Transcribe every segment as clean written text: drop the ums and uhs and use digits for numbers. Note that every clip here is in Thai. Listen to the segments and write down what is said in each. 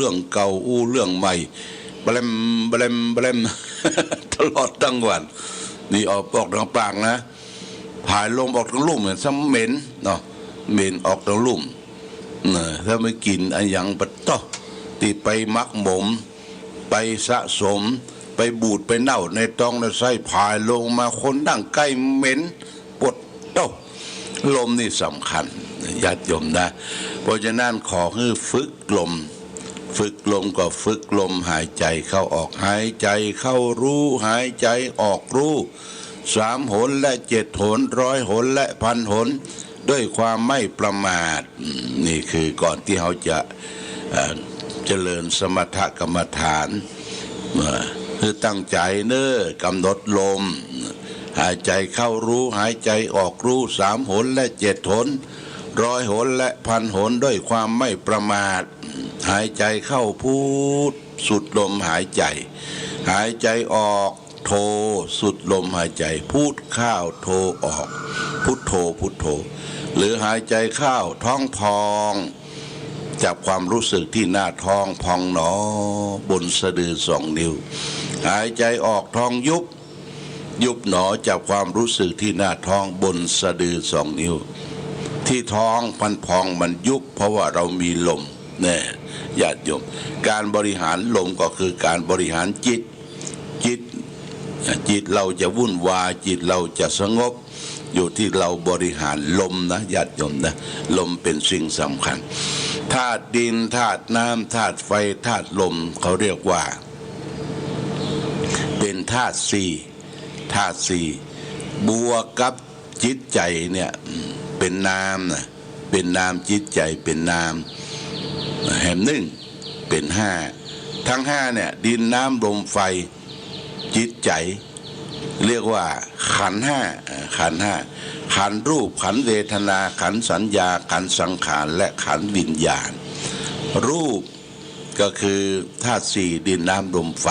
รื่องเก่าอู้เรื่องใหม่แบลมแบลมแบลม ตลอดทั้งวันนี่ออกทางปากนะผายลมออกทางลุ่มเนี่ยซ้ำเหม็นเนาะเหม็นออกทางลุ่มถ้าไม่กินอันยังปัตโตตีไปมักหมมไปสะสมไปบูดไปเน่าในท้องในไส้ผายลงมาคนดั่งใกล้เหม็นปวดโตลมนี่สำคัญญาติโยมนะเพราะฉะนั้นขอให้ฝึกลมก็ฝึกลมหายใจเข้าออกหายใจเข้ารู้หายใจออกรู้3 หนและ7 หน100 หนและ1,000 หนด้วยความไม่ประมาทนี่คือก่อนที่เขาจะเจริญสมถกรรมฐานคือตั้งใจเน้อกำหนดลมหายใจเข้ารู้หายใจออกรู้3 หนและ7 หน100 หนและ1,000 หนด้วยความไม่ประมาทหายใจเข้าพุทสุดลมหายใจหายใจออกโทสุดลมหายใจพูดเข้าโทออกพุทโธพุทโธหรือหายใจเข้าท้องพองจับความรู้สึกที่หน้าท้องพองหนอบนสะดือ2 นิ้วหายใจออกท้องยุบหนอจับความรู้สึกที่หน้าท้องบนสะดือ2 นิ้วที่ท้องมันพองมันยุบเพราะว่าเรามีลมเนี่ยญาติโยมการบริหารลมก็คือการบริหารจิตเราจะวุ่นวายจิตเราจะสงบอยู่ที่เราบริหารลมนะญาติโยมนะลมเป็นสิ่งสำคัญธาตุดินธาตุน้ำธาตุไฟธาตุลมเขาเรียกว่าเป็นธาตุสี่บวกกับจิตใจเนี่ยเป็นนามนะเป็นนามจิตใจเป็นนามแห่ง1เป็น5ทั้ง5เนี่ยดินน้ำลมไฟจิตใจเรียกว่าขันธ์5ขันธ์รูปขันธ์เวทนาขันธ์สัญญาขันธ์สังขารและขันธ์วิญญาณรูปก็คือธาตุ4ดินน้ำลมไฟ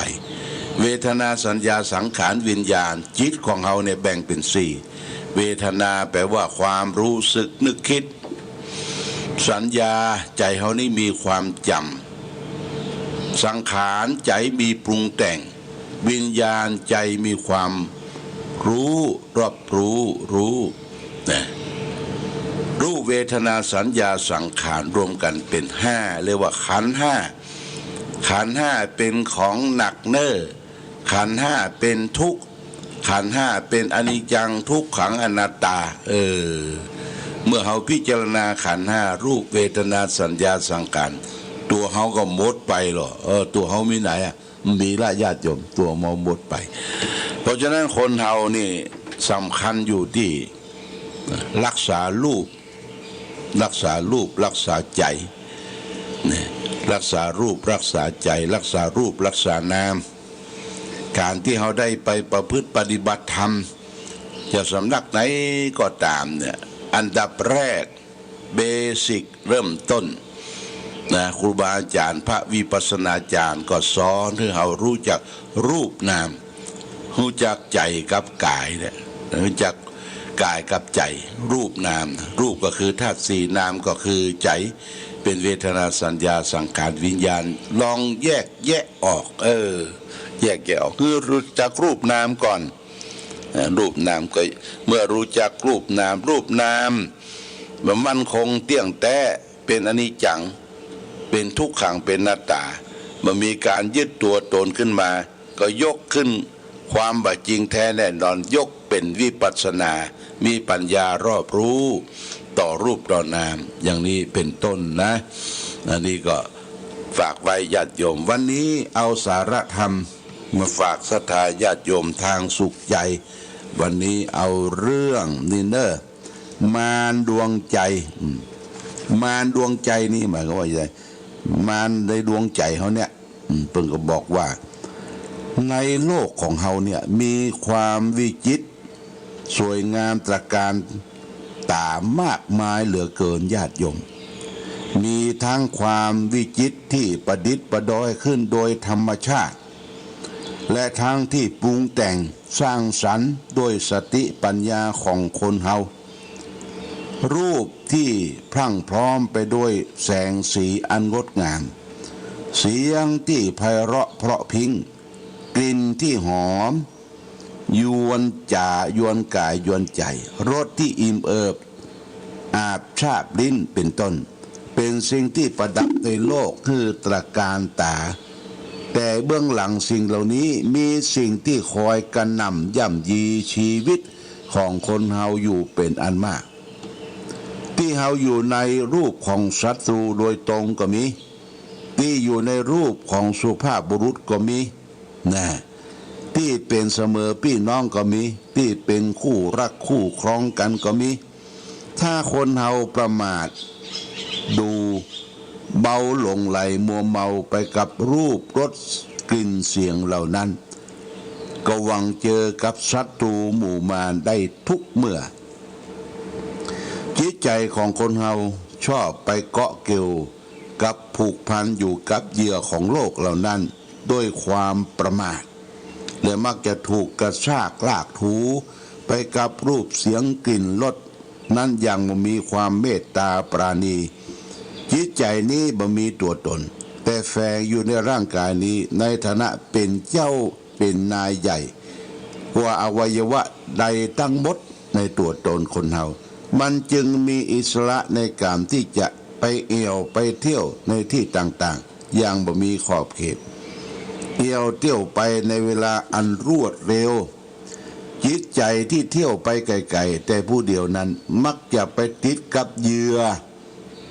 เวทนาสัญญาสังขารวิญญาณจิตของเราเนี่ยแบ่งเป็น4เวทนาแปลว่าความรู้สึกนึกคิดสัญญาใจเขานี่มีความจำสังขารใจมีปรุงแต่งวิญญาณใจมีความรู้รอบรู้นะรูปเวทนาสัญญาสังขารรวมกันเป็น5เรียกว่าขันธ์5เป็นของหนักเน้อขันธ์5เป็นทุกข์ขันธ์5เป็นอนิจจังทุกขังอนัตตาเมื่อเขาพิจารณาขันธ์5รูปเวทนาสัญญาสังขารตัวเขาก็หมดไปหรอตัวเขามีไหนมีละญาติโยมตัวมอหมดไปเพราะฉะนั้นคนเฮานี่สำคัญอยู่ที่รักษารูปรักษาใจรักษารูปรักษาใจรักษารูปรักษานามการที่เขาได้ไปประพฤติปฏิบัติธรรมจะสำนักไหนก็ตามเนี่ยอันดับแรกเบสิกเริ่มต้นนะครูบาอาจารย์พระวิปัสสนาจารย์ก็สอนให้เรารู้จักรูปนามรู้จักใจกับกายเนี่ยรู้จักกายกับใจรูปนามรูปก็คือธาตุ4นามก็คือใจเป็นเวทนาสัญญาสังขารวิญญาณลองแยกออกแยกออกคือรู้จักรูปนามก่อนรูปนามก็เมื่อรู้จักรูปนามมันมั่นคงเที่ยงแท้เป็นอนิจจังเป็นทุกขังเป็นอนัตตามันมีการยึดตัวตนขึ้นมาก็ยกขึ้นความบ่จริงแท้แน่นอนยกเป็นวิปัสสนามีปัญญารอบรู้ต่อรูปต่อนามอย่างนี้เป็นต้นนะอันนี้ก็ฝากไว้ญาติโยมวันนี้เอาสาระธรรมมาฝากศรัทธาญาติโยมทางสุขใจวันนี้เอาเรื่องนี่เนอะมารดวงใจมารดวงใจนี่หมายความว่าอะไรมารในดวงใจเขาเนี่ยเพิ่งก็บอกว่าในโลกของเขาเนี่ยมีความวิจิตรสวยงามตระการตามากมายเหลือเกินญาติโยมมีทั้งความวิจิตรที่ประดิษฐ์ประดอยขึ้นโดยธรรมชาติและทั้งที่ปรุงแต่งสร้างสรรค์ด้วยสติปัญญาของคนเฮารูปที่พรั่งพร้อมไปด้วยแสงสีอันงดงาม เสียงที่ไพเราะเพราะพริ้งกลิ่นที่หอมยวนจ่ายวนกายยวนใจรสที่อิ่มเอิบอาบชาบลิ้นเป็นต้นเป็นสิ่งที่ประดับในโลกคือตระการตาแต่เบื้องหลังสิ่งเหล่านี้มีสิ่งที่คอยกระหน่ำย่ำยีชีวิตของคนเฮาอยู่เป็นอันมากที่เฮาอยู่ในรูปของศัตรูโดยตรงก็มีที่อยู่ในรูปของสุภาพบุรุษก็มีนะที่เป็นเสมอพี่น้องก็มีที่เป็นคู่รักคู่ครองกันก็มีถ้าคนเฮาประมาทดูเบาหลงไหลมัวเมาไปกับรูปรสกลิ่นเสียงเหล่านั้นก็หวังเจอกับศัตรูหมู่มารได้ทุกเมื่อจิตใจของคนเฮาชอบไปเกาะเกี่ยวกับผูกพันอยู่กับเหยื่อของโลกเหล่านั้นด้วยความประมาทและมักจะถูกกระชากลากถูไปกับรูปเสียงกลิ่นรสนั้นยังบ่มีความเมตตาปราณีจิตใจนี้บ่มีตัวตนแต่แฝงอยู่ในร่างกายนี้ในฐานะเป็นเจ้าเป็นนายใหญ่กว่าอวัยวะใดทั้งหมดในตัวตนคนเฮามันจึงมีอิสระในการที่จะไปเอี่ยวไปเที่ยวในที่ต่างๆอย่างบ่มีขอบเขตเอี่ยวเที่ยวไปในเวลาอันรวดเร็วจิตใจที่เที่ยวไปไกลๆแต่ผู้เดียวนั้นมักจะไปติดกับเหยื่อ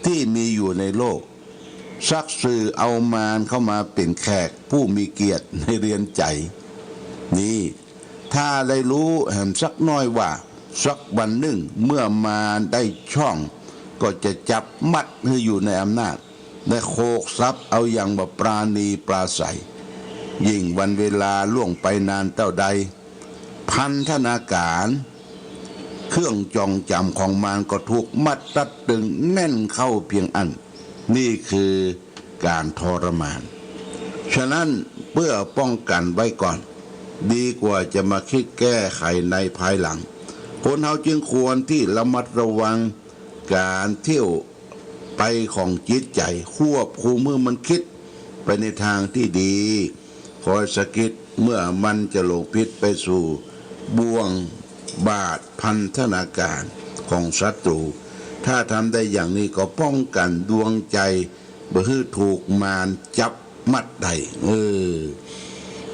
ที่มีอยู่ในโลกชักสื่อเอามารเข้ามาเป็นแขกผู้มีเกียรติในเรือนใจนี่ถ้าได้รู้แห่งสักน้อยว่าสักวันหนึ่งเมื่อมารได้ช่องก็จะจับมัดให้อยู่ในอำนาจและโคกทรัพย์เอาอย่างบ่ปราณีปราศัยยิ่งวันเวลาล่วงไปนานเท่าใดพันธนาการเครื่องจองจำของมารก็ถูกมัดตัดตึงแน่นเข้าเพียงอันนี่คือการทรมานฉะนั้นเพื่อป้องกันไว้ก่อนดีกว่าจะมาคิดแก้ไขในภายหลังคนเฮาจึงควรที่ระมัดระวังการเที่ยวไปของจิตใจควบคุมเมื่อมันคิดไปในทางที่ดีคอยสะกิดเมื่อมันจะหลงผิดไปสู่บ่วงบาทพันธนาการของศัตรูถ้าทำได้อย่างนี้ก็ป้องกันดวงใจบ่ให้ถูกมารจับมัดได้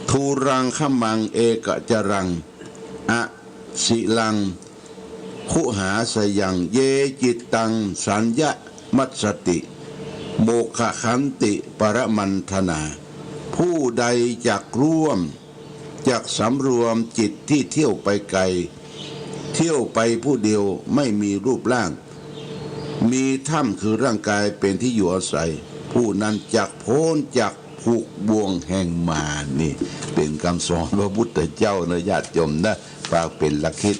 ทูรังขมังเอกจรังอะสิลังคุหาสยังเยจิตตังสัญญะมัสสติโมฆะขันติปรมันธนาผู้ใดจักร่วมจักสำรวมจิตที่เที่ยวไปไกลเที่ยวไปผู้เดียวไม่มีรูปร่างมีถ้ำคือร่างกายเป็นที่อยู่อาศัยผู้นั้นจักพ้นจากผูกบ่วงแห่งมารนี่เป็นคำสอนพระพุทธเจ้านะญาติโยมนะฝากเป็นหลักคิด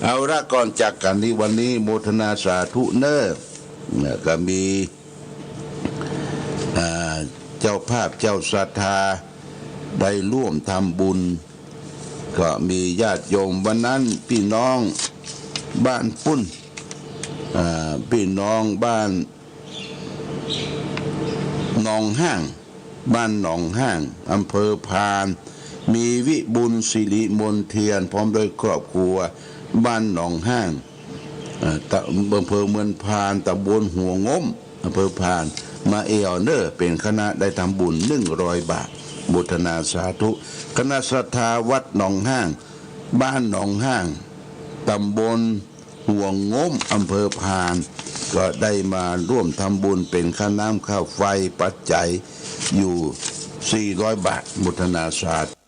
เอาละก่อนจากกันที่วันนี้โมทนาสาธุเนอก็มีเจ้าภาพเจ้าศรัทธาได้ร่วมทำบุญก็มีญาติโยมวันนั้นพี่น้องบ้านปุ้นพี่น้องบ้านหนองห้างบ้านหนองห้างอำเภอพานมีวิบุญสิริมนเทียนพร้อมโดยครอบครัวบ้านหนองห้างอำเภอเมืองพานตำบลหัวงมอำเภอพานมาเอลเนอร์เป็นคณะได้ทำบุญ100 บาทบูทนาสาธุคณะศรัทธาวัดหนองห้างบ้านหนองห้างตำบลหัวงมอำเภอพานก็ได้มาร่วมทำบุญเป็นค่าน้ำค่าไฟปัจจัยอยู่400 บาทบูทนาสาธุ